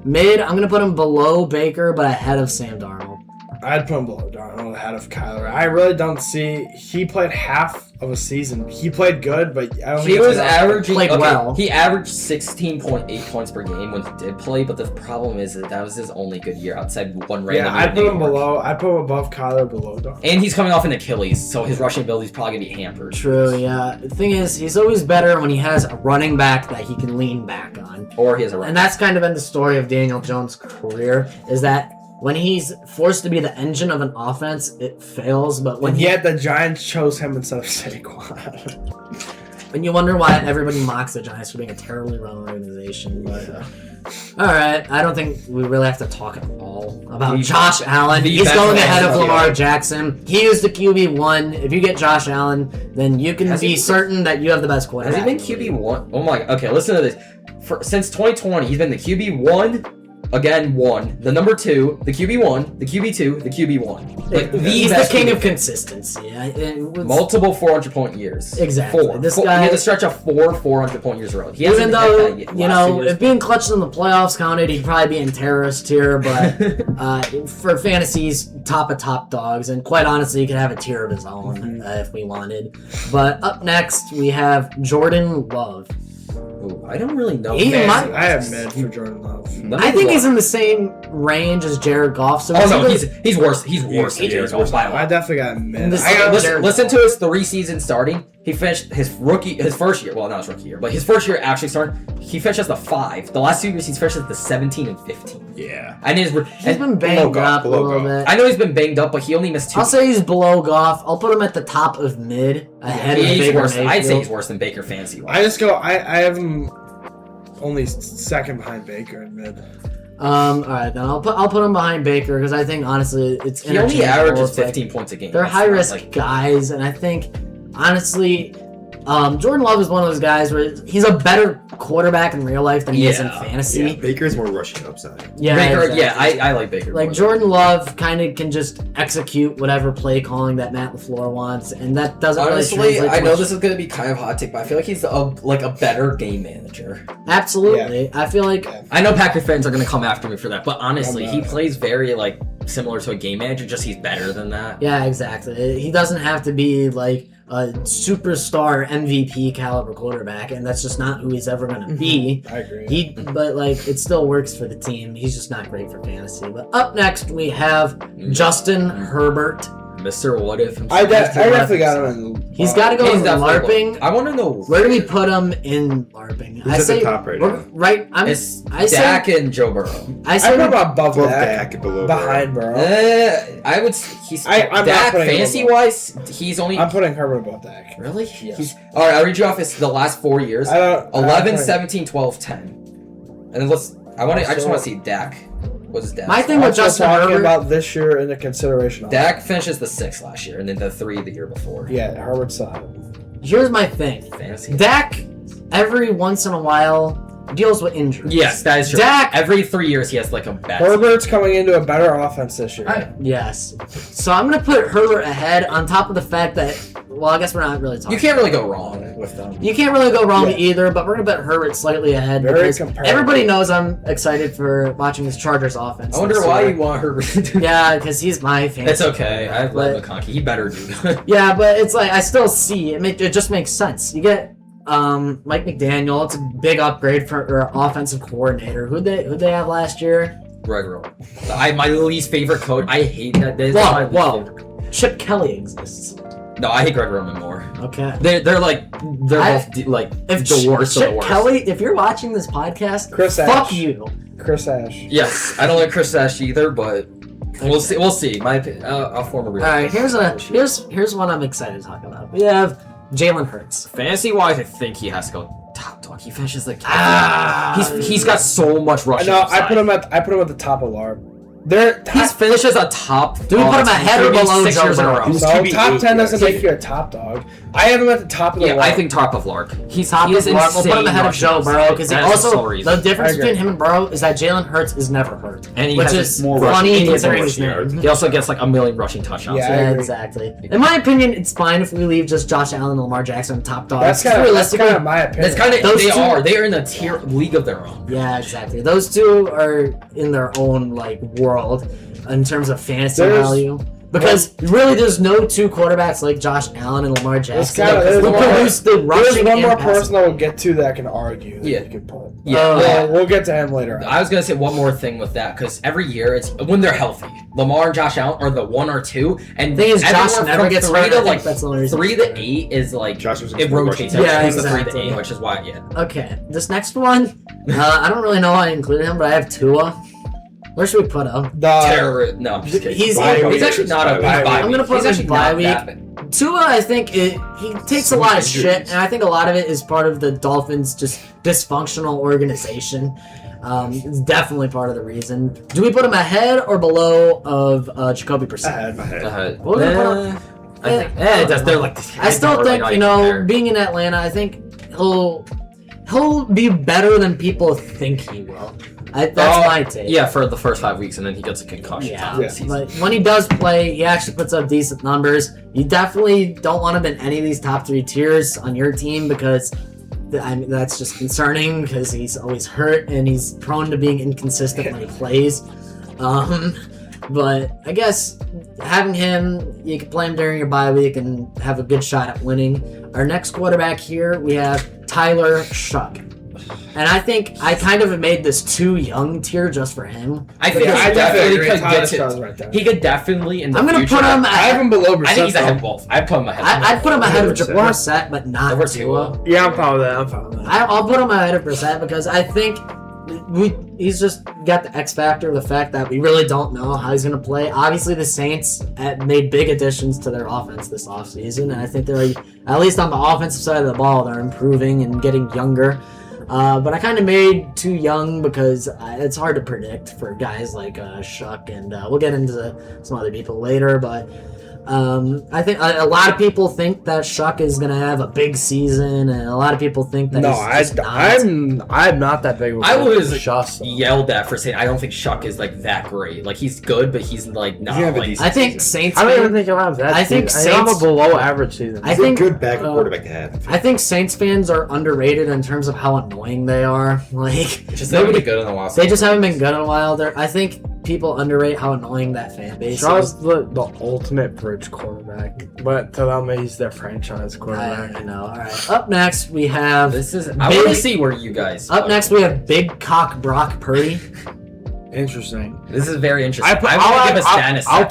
Mid, I'm going to put him below Baker, but ahead of Sam Darnold. I'd put him below Darnold ahead of Kyler. I really don't see. He played half of a season. He played good, but I don't think he was averaging. Played well. He averaged 16.8 points per game when he did play, but the problem is that was his only good year outside one random. Yeah, I'd put him below. I'd put him above Kyler, below Darnold. And he's coming off an Achilles, so his rushing ability is probably gonna be hampered. True, yeah. The thing is, he's always better when he has a running back that he can lean back on. Or he has a running. And that's kind of been the story of Daniel Jones' career, is that when he's forced to be the engine of an offense, it fails. But when yet the Giants chose him instead of Saquon. And you wonder why everybody mocks the Giants for being a terribly run organization. But all right, I don't think we really have to talk at all about Josh Allen. He's going ahead of Lamar Jackson. He is the QB1. If you get Josh Allen, then you can be certain that you have the best quarterback. Has he been QB1? Oh my. Okay, listen to this. Since 2020, he's been the QB1. Again, 1, the number 2, the QB1, the QB2, the QB1. Like he's the king of consistency. Multiple 400-point years. Exactly. This guy he had a stretch of 400-point years in a row. Even though if being clutched in the playoffs counted, he'd probably be in terrorist tier. But for fantasies, top of top dogs, and quite honestly, he could have a tier of his own if we wanted. But up next, we have Jordan Love. Ooh, I don't really know. I have mid for Jordan Love. I think he's in the same range as Jared Goff. So he's worse. He's worse than Jared Goff. I definitely got mid. Listen to his 3 seasons starting. He finished his first year. Well, not his rookie year, but his first year actually started. He finished as the 5. The last 2 years he's finished as the 17 and 15. Yeah. And he's been banged up a little bit. I know he's been banged up, but he only missed 2. I'll say he's below Goff. I'll put him at the top of mid, ahead of Baker Mayfield. I'd say he's worse than Baker fantasy wise. I have him only second behind Baker in mid. All right, then I'll put him behind Baker because I think honestly it's he only averages 15 points a game. They're high risk guys, and I think honestly, Jordan Love is one of those guys where he's a better quarterback in real life than he is in fantasy. Yeah, Baker's more rushing upside. Yeah, Baker. exactly. Yeah, I like Baker. Like Jordan Love kind of can just execute whatever play calling that Matt LaFleur wants, and that doesn't honestly. Really translate I know this is going to be kind of hot take, but I feel like he's a better game manager. Absolutely, yeah. I feel like I know Packer fans are going to come after me for that, but honestly, he plays very similar to a game manager. Just he's better than that. Yeah, exactly. He doesn't have to be like a superstar MVP caliber quarterback, and that's just not who he's ever going to be. I agree. But it still works for the team. He's just not great for fantasy. But up next we have Justin Herbert. Mr. What If. I definitely got him in. He's got to go in LARPing. I want to know where do we put him in LARPing. He's at the top right now. Right. Dak and Joe Burrow. I say above Dak and below behind Burrow. I would. I'm Dak fantasy wise. He's only. I'm putting Herbert above Dak. Really? Yes. All right. I'll read you off the last 4 years. 11, 17, 12, 10. And then I just want to see Dak. What's Dak? My thing with Justin talking Herbert about this year in the consideration. Dak finishes the 6 last year, and then the 3 the year before. Yeah, Herbert's solid. Here's my thing. Fantasy. Dak, every once in a while, deals with injuries. Yes, that is true. Dak, every 3 years he has a bad Herbert's coming into a better offense this year. Yes. So I'm gonna put Herbert ahead on top of the fact that, well, I guess we're not really talking. You can't really go wrong with them. You can't really go wrong either, but we're gonna put Herbert slightly ahead because everybody knows I'm excited for watching this Chargers offense. I wonder why you want Herbert to do that. Yeah, because he's my fan. It's okay. I love McConkey. He better do that. Yeah, but it's I still see it. It just makes sense. You get Mike McDaniel. It's a big upgrade for offensive coordinator. Who'd they have last year? Greg Roman. My least favorite coach. I hate that. Whoa. Chip Kelly exists. No, I hate Greg Roman more. Okay. They're both the worst of the worst. Kelly, if you're watching this podcast, fuck you. Chris Ash. Yes, I don't like Chris Ash either, but we'll see. We'll see. I'll form a real. All right, here's what I'm excited to talk about. We have Jalen Hurts. Fantasy wise, I think he has to go top dog. He finishes he's got so much rushing. No, I put him at the top of LARP. He's finished as a top. Do we put him ahead or below 6 years in a row? So top 10 doesn't make you a top dog. I have him at the top of the LARP. I think top of LARP. He's top of LARP. We'll put him ahead of Joe Burrow because the difference between him and Burrow is that Jalen Hurts is never hurt, and which is more funny considering his name. He also gets a million rushing touchdowns. Yeah, exactly. In my opinion, it's fine if we leave just Josh Allen and Lamar Jackson top dogs. That's kind of my opinion. They are in a tier league of their own. Yeah, exactly. Those two are in their own world. world in terms of fantasy value. Because really, there's no two quarterbacks like Josh Allen and Lamar Jackson. There's one more passing. person that we'll get to that can argue that you can pull. Yeah, we'll get to him later. I was gonna say one more thing with that because every year it's when they're healthy. Lamar and Josh Allen are the 1 or 2, and the thing is, Josh never gets 3 hurt. to like that's the only reason. 3 to 8 is like Josh was it rotates. Yeah, exactly. 3 to 8, exactly. which is why Okay, this next one, I don't really know how I included him, but I have Tua. Where should we put him? Terror. No, I'm just kidding. He's actually not a bye week. I'm gonna put him in bye week. Tua, I think he takes a lot of shit, and I think a lot of it is part of the Dolphins' just dysfunctional organization. It's definitely part of the reason. Do we put him ahead or below of Jacoby Brissett? Ahead. What would we put him? I think it does. They're like. I still think being in Atlanta, I think he'll be better than people think he will. That's my take. Yeah, for the first 5 weeks, and then he gets a concussion. Yeah, but when he does play, he actually puts up decent numbers. You definitely don't want him in any of these top 3 tiers on your team because that's just concerning because he's always hurt and he's prone to being inconsistent when he plays. But I guess having him, you can play him during your bye week and have a good shot at winning. Our next quarterback here, we have Tyler Shuck. And I think I kind of made this too young tier just for him. I think I definitely could get to. He could definitely in the I'm gonna future. put him. I have him below Brissett. I think he's ahead of both. I'd put him ahead. I'd put him ahead of Brissett, but not Over Tua. Tua. Yeah, I'm fine with that. I'll put him ahead of Brissett because I think he's just got the X factor of the fact that we really don't know how he's going to play. Obviously, the Saints made big additions to their offense this offseason, and I think they're, at least on the offensive side of the ball, they're improving and getting younger. But I kind of made too young because it's hard to predict for guys like Shuck, and we'll get into some other people later, but I think a lot of people think that Shuck is going to have a big season, and a lot of people think that I'm not that big of a I was Shuck. yelled at for saying I don't think Shuck is like that great. Like he's good, but he's like not. I think Saints. I don't even think he'll have that. I think Saints have a below average season. I think good backup quarterback to have. I think Saints fans are underrated in terms of how annoying they are. Like just haven't been good in a while. They just haven't been good in a while. I think people underrate how annoying that fan base is. Shaw's the ultimate bridge quarterback, but to them he's their franchise quarterback. I know. All right. Up next we have. I want to see where you guys. Up next we have Big Cock Brock Purdy. Interesting. This is very interesting. I'll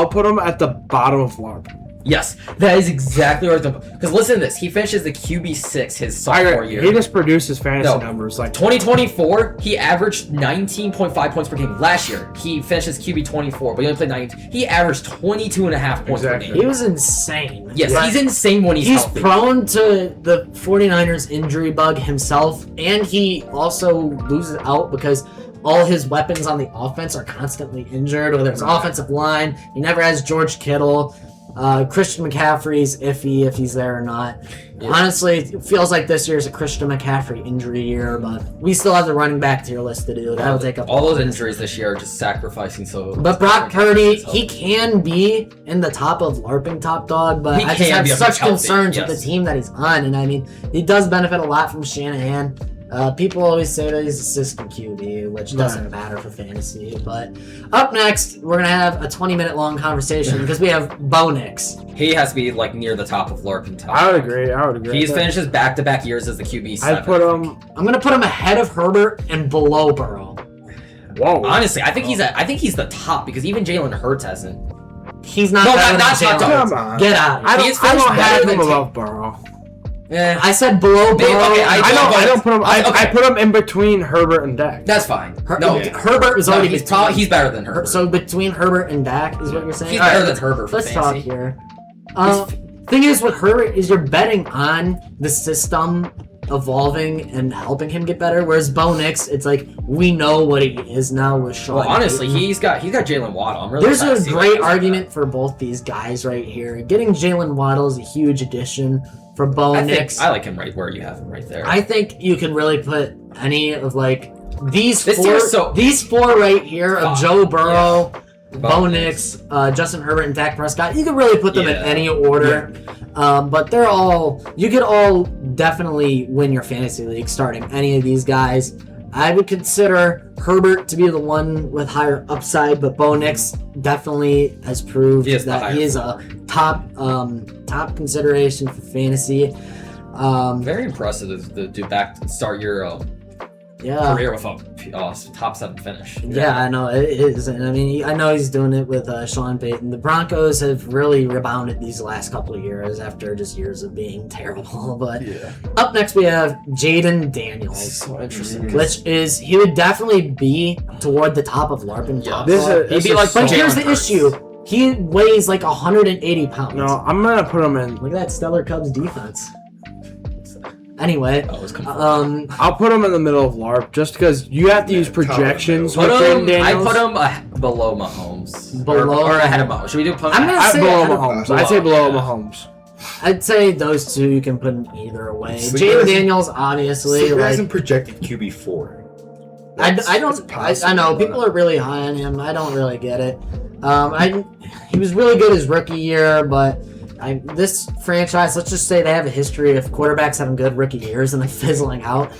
put him at the bottom of LARP. Yes, that is exactly what I was doing. Because listen to this, he finishes the QB6 his sophomore year. He just produces fantasy numbers like 2024. He averaged 19.5 points per game. Last year, he finished his QB 24, but he only played 9. He averaged 22.5 points per game. He was insane. Yes, he's insane when he's healthy. Prone to the 49ers injury bug himself, and he also loses out because all his weapons on the offense are constantly injured, whether it's offensive line. He never has George Kittle. Christian McCaffrey's iffy if he's there or not. Yeah. Honestly, it feels like this year's a Christian McCaffrey injury year, but we still have the running back tier list to do. That'll take up all those injuries this year are just sacrificing But Brock Purdy, he can be in the top of LARPing top dog, but I just have such concerns with the team that he's on, and I mean, he does benefit a lot from Shanahan. People always say that he's assistant QB, which doesn't matter for fantasy. But up next, we're going to have a 20-minute long conversation because we have Bo Nix. He has to be like near the top of LARPing top. I would agree. He's finished his back-to-back years as the QB. I'd put him. I'm going to put him ahead of Herbert and below Burrow. Whoa. Honestly, I think he's the top because even Jalen Hurts hasn't. He's not. Not top. Get out. I don't have him above Burrow. Yeah, I said below Burrow. Okay, I don't put him. I put him in between Herbert and Dak. That's fine. Herbert is already. He's better than Herbert. So between Herbert and Dak is what you're saying. He's better than Herbert. For Let's talk here. Thing is with Herbert is you're betting on the system evolving and helping him get better. Whereas Bo Nix, it's like we know what he is now with Sean. Well, honestly, he's got Jalen Waddle. I'm really There's a great argument for both these guys right here. Getting Jalen Waddle is a huge addition for Bo Nix. I like him right where you have him right there. I think you can really put any of like these four right here of Joe Burrow, Bo Nix, Justin Herbert, and Dak Prescott. You can really put them in any order. But you could all definitely win your fantasy league starting any of these guys. I would consider Herbert to be the one with higher upside, but Bo Nix definitely has proved that he is a top consideration for fantasy. Very impressive to do start your career with a top 7 finish. Yeah, I know it is. And I mean, I know he's doing it with Sean Payton. The Broncos have really rebounded these last couple of years after just years of being terrible. But up next we have Jaden Daniels. So interesting. He would definitely be toward the top of LARP. He'd be like, but here's the issue. He weighs like 180 pounds. No, I'm gonna put him in. Look at that stellar Cubs defense. Anyway, I'll put him in the middle of LARP just because you have to use projections with Jaden Daniels. I put him below Mahomes. Or ahead of Mahomes. Should we do I'm gonna say below Mahomes. I'd say below Mahomes. I'd say those two you can put in either way. Jaden Daniels, obviously. Sleeper hasn't projected QB4. I know people are really high on him. I don't really get it. He was really good his rookie year, but this franchise, let's just say they have a history of quarterbacks having good rookie years and then fizzling out.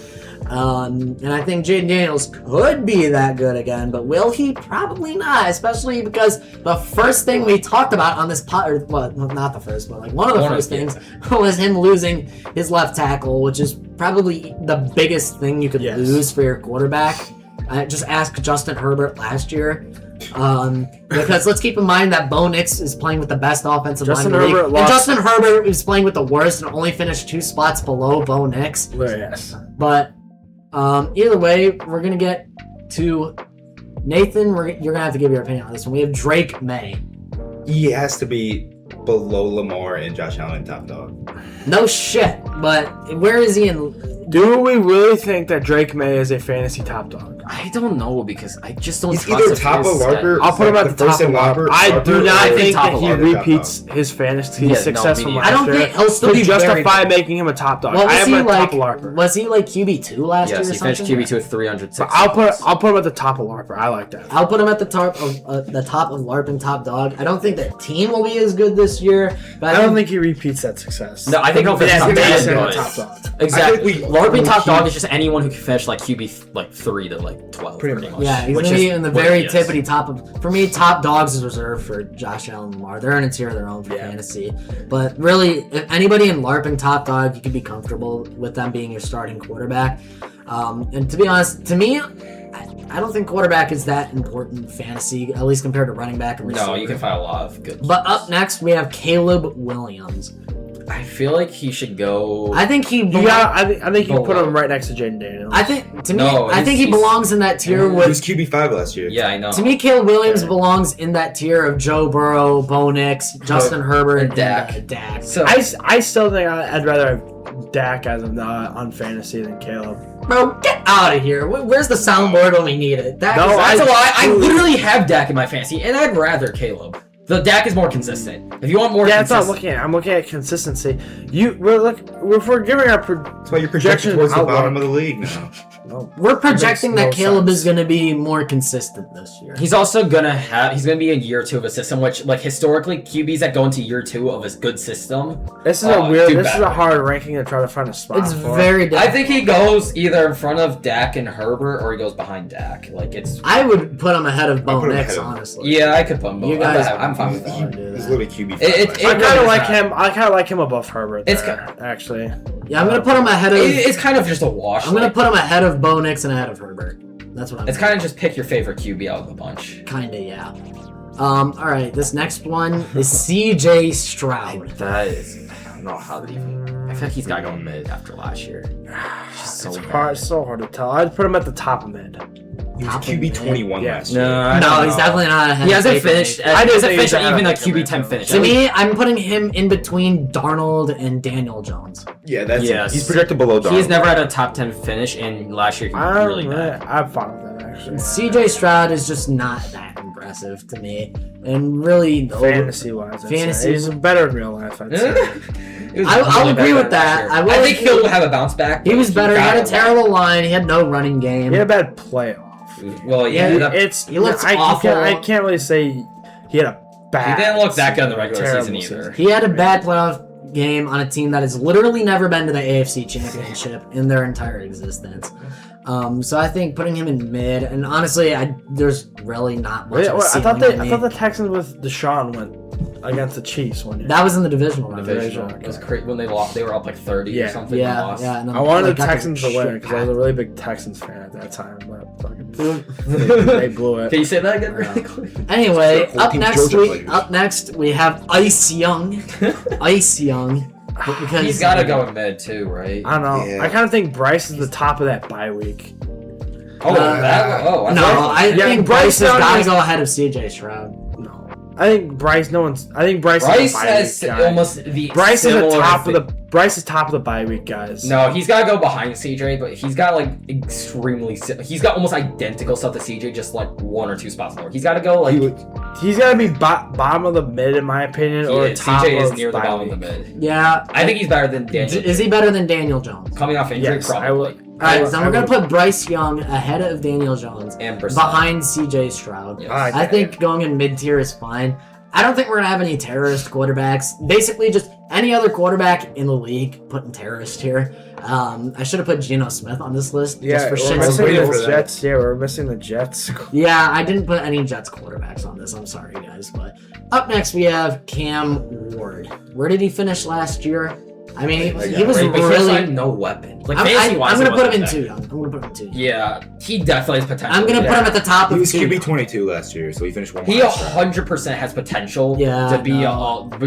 And I think Jaden Daniels could be that good again, but will he? Probably not, especially because the first thing we talked about on this not the first, but like one of the first things was him losing his left tackle, which is probably the biggest thing you could lose for your quarterback. Just ask Justin Herbert last year. Because let's keep in mind that Bo Nix is playing with the best offensive line in the league. And Justin Herbert is playing with the worst and only finished 2 spots below Bo Nix. Yes. But either way, we're going to get to Nathan. You're going to have to give your opinion on this one. We have Drake May. He has to be below Lamar and Josh Allen top dog. No shit, but where is he in... Do we really think that Drake May is a fantasy top dog? I don't know because I just don't. He's either top of LARPer. I'll put him at the top of LARPer. I do not think that he repeats his fantasy success from last year. I don't think he'll still be justify making him a top dog. Well, I have him at top of LARPer. Was he like QB2 last year? Yes, he finished QB2 with 306. I'll put him at the top of LARPer. I like that. I'll put him at the top of LARP and top dog. I don't think the team will be as good this year, but I don't think he repeats that success. No, I think he'll finish top dog. Exactly. LARP and top dog is just anyone who can finish like QB 3 to 12. Pretty much. Yeah, he's going to be in the very tippity top of... For me, top dogs is reserved for Josh Allen and Lamar. They're in a tier of their own for fantasy. But really, if anybody in LARP and top dog, you can be comfortable with them being your starting quarterback. And to be honest, to me, I don't think quarterback is that important fantasy, at least compared to running back and receiver. No, you can find a lot of good... But up next, we have Caleb Williams. I feel like he should go... I think he... I think you put him right next to Jaden Daniels. I think he belongs in that tier with... He was QB5 last year. Yeah, I know. To me, Caleb Williams belongs in that tier of Joe Burrow, Bo Nix, Justin Herbert, and Dak. So I still think I'd rather have Dak as on fantasy than Caleb. Bro, get out of here. Where's the soundboard when we need it? That's a lie. I literally have Dak in my fantasy, and I'd rather Caleb. The Dak is more consistent. If you want more, that's not looking at. I'm looking at consistency. If we're giving our that's why you're projecting towards the bottom of the league now. No. We're projecting that Caleb is going to be more consistent this year. He's also going to be in year 2 of a system, which, like, historically, QBs that go into year 2 of a good system. This is a hard ranking to try to find a spot. It's very difficult. I think he goes either in front of Dak and Herbert, or he goes behind Dak. I would put him ahead of Bo Nix, honestly. Yeah, I could put him. You guys, I'm fine with that. He's literally QB5. I kind of like him. I kind of like him above Herbert. Actually. Yeah, I'm gonna put him ahead of. It's kind of just a wash. I'm gonna put him ahead of Bo Nix and ahead of Herbert. That's what I'm. It's kind of just pick your favorite QB out of the bunch. Kinda, yeah. All right. This next one is C.J. Stroud. That is. I don't know how to even. I feel like he's got to go mid after last year. It's so hard to tell. I'd put him at the top of mid. He was QB 21 last year. No, he's definitely not ahead. He hasn't finished. He hasn't finished even a QB 10 finish. To me, I'm putting him in between Darnold and Daniel Jones. Yeah, he's projected below Darnold. He's never had a top 10 finish, and last year he was really bad. I'm fine with that, actually. C.J. Stroud is just not that impressive to me, and really fantasy-wise, he's better in real life. I'd say. I'll agree with that. I think he'll have a bounce back. He was better. He had a terrible line. He had no running game. He had a bad playoff. Well, he looks awful. I can't really say he had a bad. He didn't look that good in the regular season either. He had a bad playoff. game on a team that has literally never been to the AFC Championship in their entire existence. So I think putting him in mid, and honestly, there's really not much. I thought the Texans with Deshaun went against the Chiefs one year. That was in the divisional round. It was crazy when they lost. They were up like 30 or something. Yeah, and lost. yeah. I wanted the Texans to win because I was a really big Texans fan at that time, but fucking they blew it. Can you say that again really quick? Anyway, up next we have Ice Young. Ice Young. Because he's got to go in mid too, right? I don't know. Yeah. I kind of think Bryce is the top of that bye week. I think Bryce has got to go ahead of CJ Stroud. No, I think Bryce. Bryce has almost the. Bryce is Bryce is top of the bye week, guys. No, he's got to go behind CJ, but he's got like he's got almost identical stuff to CJ, just like 1 or 2 spots lower. He's got to go like. He's got to be bottom of the mid, in my opinion, or top CJ of is near the bottom week. of the mid. Yeah, I think he's better than Daniel. Is he better than Daniel Jones? Coming off injury, Yes, probably. I would. Alright, so we're going to put Bryce Young ahead of Daniel Jones And Brissett. behind CJ Stroud. Yes. I think going in mid-tier is fine. I don't think we're going to have any terrorist quarterbacks. Basically, just any other quarterback in the league putting terrorist here. I should have put Geno Smith on this list just for shits and giggles. Jets. Yeah, we're missing the Jets. Yeah, I didn't put any Jets quarterbacks on this. I'm sorry, guys. But up next, we have Cam Ward. Where did he finish last year? I mean, he was really no weapon. Like I'm going to put him in too young. I'm going to put him in too young. Yeah, he definitely has potential. I'm going to put him at the top He of was two. QB 22 last year, so he finished one. He 100% has potential Yeah, to be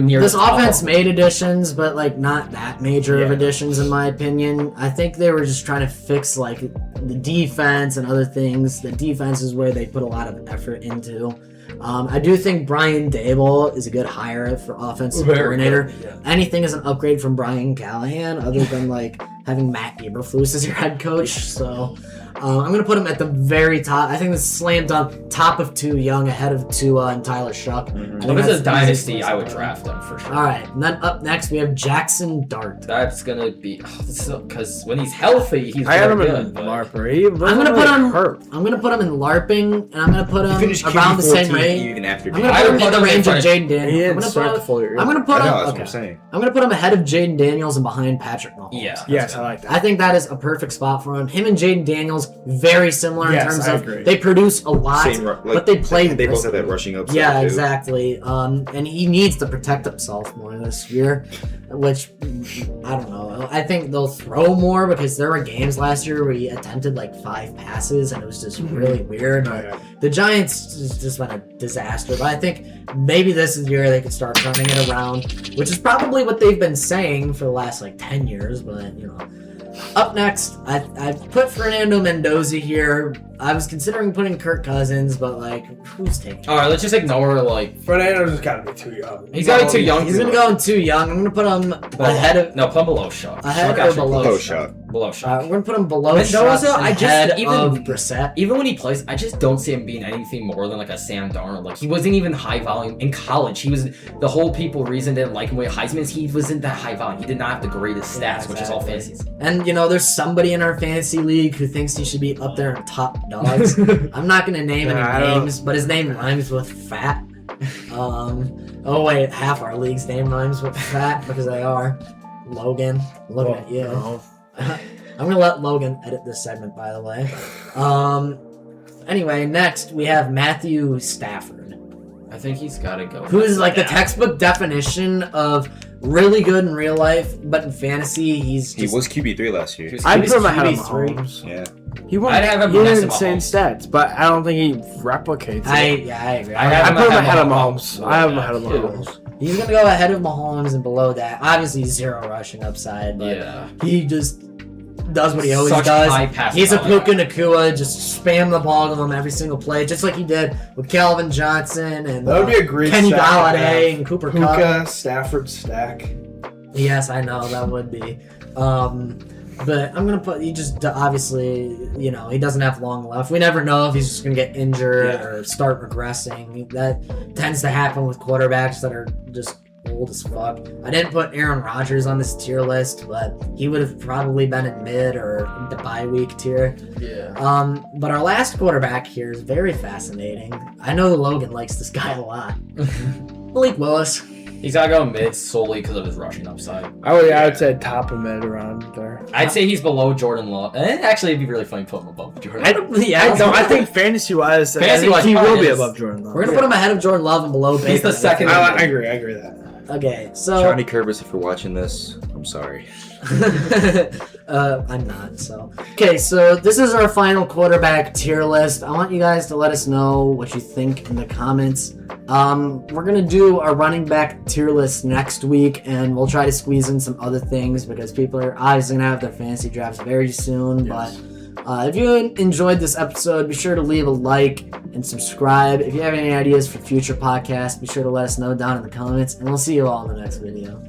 near This the top. offense made additions, but like not that major of Yeah. additions in my opinion. I think they were just trying to fix like the defense and other things. The defense is where they put a lot of effort into. I do think Brian Dable is a good hire for offensive coordinator. Yeah. Anything is an upgrade from Brian Callahan, other than like having Matt Eberflus as your head coach. So I'm gonna put him at the very top. I think this is slam dunk, top of 2 young, ahead of Tua and Tyler Shuck. If it's a dynasty, I would draft him for sure. All right, and then up next we have Jackson Dart. That's gonna be because when he's healthy, he's I had him good. in but- LARPer. I'm gonna put him. I'm gonna put him in LARPing, and I'm gonna put He him finished around the same QB 14 range. even after. I'm gonna I put him would in put the him in range of front Jaden Daniels. He I'm didn't gonna start put the full year. I'm gonna put I know, him. that's what Okay. I'm saying. I'm gonna put him ahead of Jaden Daniels and behind Patrick Mahomes. Yeah. Yes, I like that. I think that is a perfect spot for him. Him and Jaden Daniels very similar in Yes, terms I of agree. they produce a lot, but they play. They both have that rushing upside. Yeah, too. exactly. And he needs to protect himself more this year, which I don't know. I think they'll throw more because there were games last year where he attempted like 5 passes and it was just really weird. The Giants just been a disaster, but I think maybe this is the year they could start turning it around, which is probably what they've been saying for the last like 10 years, but you know. Up next, I put Fernando Mendoza here. I was considering putting Kirk Cousins, but like, who's taking? All right, let's just ignore like Fernando's just gotta be too young. he's got to be too young. He's gonna go in too young. I'm gonna put him ahead of no, put him below Shuck. ahead Shuck or below Oh, Shuck. shot. Below Shuck. We're gonna put him below Mendoza, Shuck and I just- ahead even- of Brissett. Even when he plays, I just don't see him being anything more than like a Sam Darnold. Like he wasn't even high volume in college. He was the whole reason didn't like him with Heisman. He wasn't that high volume. He did not have the greatest stats, Yeah, which is all exactly. fantasy. And you know, there's somebody in our fantasy league who thinks he should be up there in top dogs. I'm not gonna name I any don't- names, but his name rhymes with fat. Oh wait, half our league's name rhymes with fat because they are. Logan, looking at you. No. I'm gonna let Logan edit this segment, by the way. Anyway, next we have Matthew Stafford, I think he's got to go. who is like the textbook definition of really good in real life, but in fantasy, He just was QB3 last year. I'd put him ahead of QB3. Mahomes. Yeah. He won. I'd have him he had next to insane Mahomes. stats, but I don't think he replicates I it. agree. I I put him ahead of Mahomes. I have him ahead of Yeah. Mahomes. He's gonna go ahead of Mahomes and below that. Obviously, 0 rushing upside, but Yeah. he just does what he always Such does. high pass He's a volume. Puka Nakua, just spam the ball to him every single play, just like he did with Calvin Johnson and That would be a great Kenny stack to Galladay have. and Cooper Kupp. Puka, Stafford stack. Yes, I know that would be. But I'm gonna put. He just obviously, you know, he doesn't have long left. We never know if he's just gonna get injured or start regressing. That tends to happen with quarterbacks that are just old as fuck. I didn't put Aaron Rodgers on this tier list, but he would have probably been in mid or the bye week tier. Yeah. But our last quarterback here is very fascinating. I know Logan likes this guy a lot. Malik Willis. He's got to go mid solely because of his rushing upside. I would say top of mid around there. I'd say he's below Jordan Love. And actually, it'd be really funny to put him above Jordan. I think fantasy-wise, he will be above Jordan Love. We're going to put him ahead of Jordan Love and below Baker. He's the second. I agree with that. Okay, so... Johnny Curvis, if you're watching this, I'm sorry. I'm not, so... Okay, so this is our final quarterback tier list. I want you guys to let us know what you think in the comments. We're going to do our running back tier list next week, and we'll try to squeeze in some other things because people are obviously going to have their fantasy drafts very soon, but... if you enjoyed this episode, be sure to leave a like and subscribe. If you have any ideas for future podcasts, be sure to let us know down in the comments, and we'll see you all in the next video.